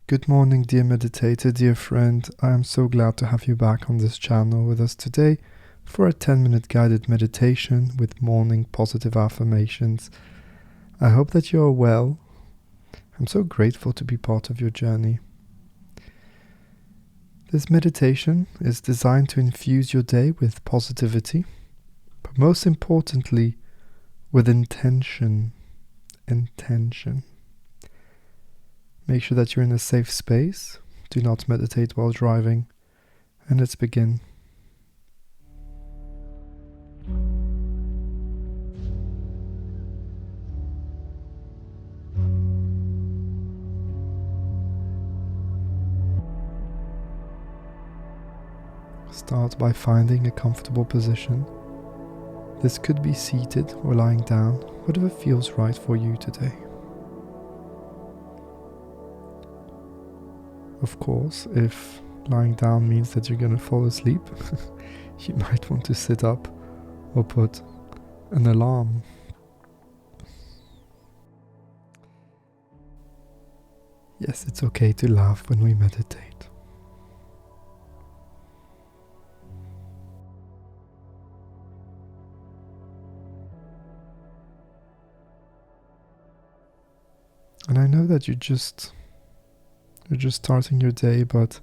Good morning, dear meditator, dear friend. I am so glad to have you back on this channel with us today for a 10-minute guided meditation with morning positive affirmations. I hope that you are well. I'm so grateful to be part of your journey. This meditation is designed to infuse your day with positivity, but most importantly, with intention. Make sure that you're in a safe space. Do not meditate while driving. And let's begin. Start by finding a comfortable position. This could be seated or lying down, whatever feels right for you today. Of course, if lying down means that you're going to fall asleep, you might want to sit up or put an alarm. Yes, it's okay to laugh when we meditate. And I know that you're just starting your day, but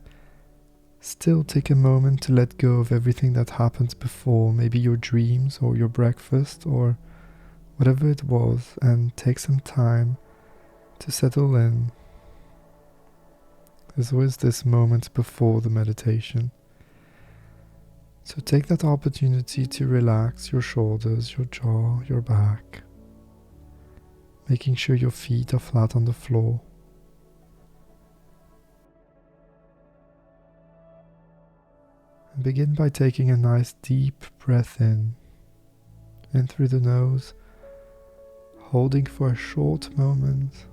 still take a moment to let go of everything that happened before, maybe your dreams or your breakfast or whatever it was, and take some time to settle in. There's always this moment before the meditation. So take that opportunity to relax your shoulders, your jaw, your back, making sure your feet are flat on the floor. And begin by taking a nice deep breath in through the nose, holding for a short moment,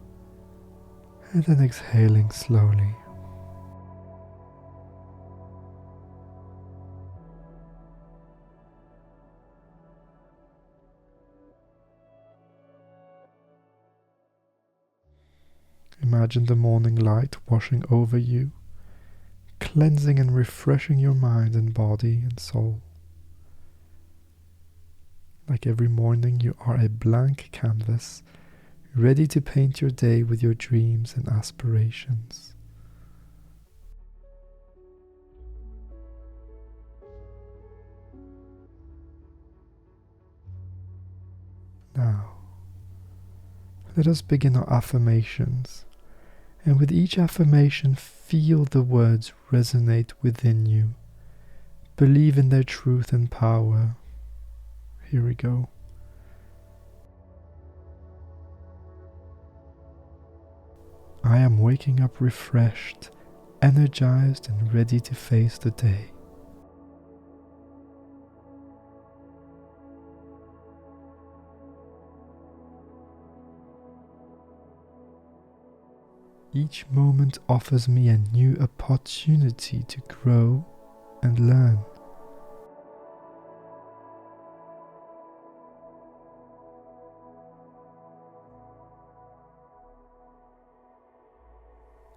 and then exhaling slowly. Imagine the morning light washing over you, cleansing and refreshing your mind and body and soul. Like every morning, you are a blank canvas, ready to paint your day with your dreams and aspirations. Now, let us begin our affirmations. And with each affirmation, feel the words resonate within you. Believe in their truth and power. Here we go. I am waking up refreshed, energized, and ready to face the day. Each moment offers me a new opportunity to grow and learn.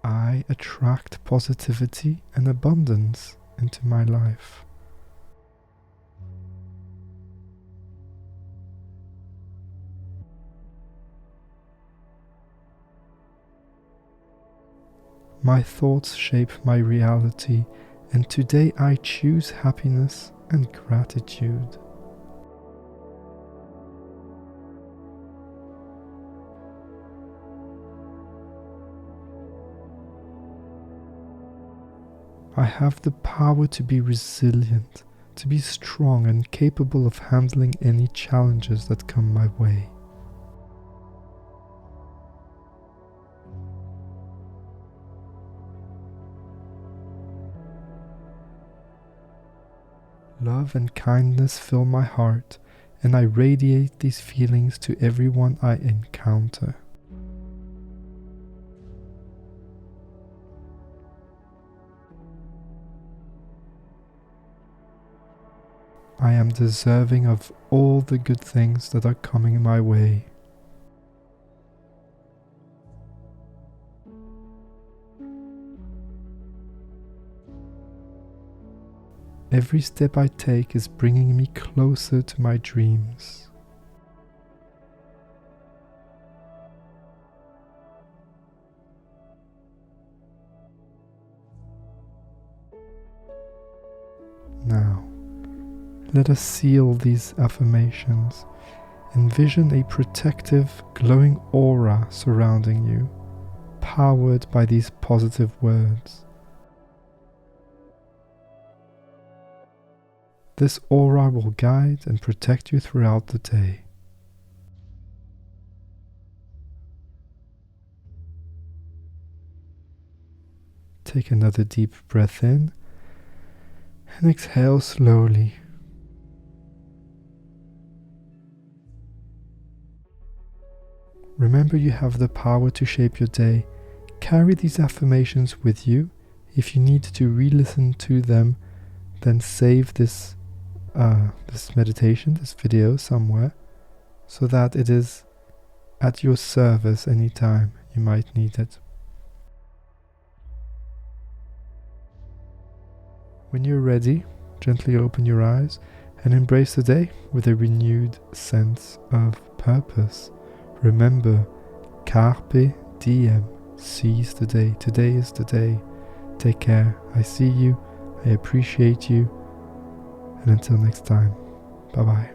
I attract positivity and abundance into my life. My thoughts shape my reality, and today I choose happiness and gratitude. I have the power to be resilient, to be strong and capable of handling any challenges that come my way. Love and kindness fill my heart, and I radiate these feelings to everyone I encounter. I am deserving of all the good things that are coming my way. Every step I take is bringing me closer to my dreams. Now, let us seal these affirmations. Envision a protective, glowing aura surrounding you, powered by these positive words. This aura will guide and protect you throughout the day. Take another deep breath in and exhale slowly. Remember, you have the power to shape your day. Carry these affirmations with you. If you need to re-listen to them, then save this meditation, this video somewhere, so that it is at your service anytime you might need it. When you're ready, gently open your eyes and embrace the day with a renewed sense of purpose. Remember, carpe diem, seize the day. Today is the day. Take care. I see you. I appreciate you. And until next time, bye-bye.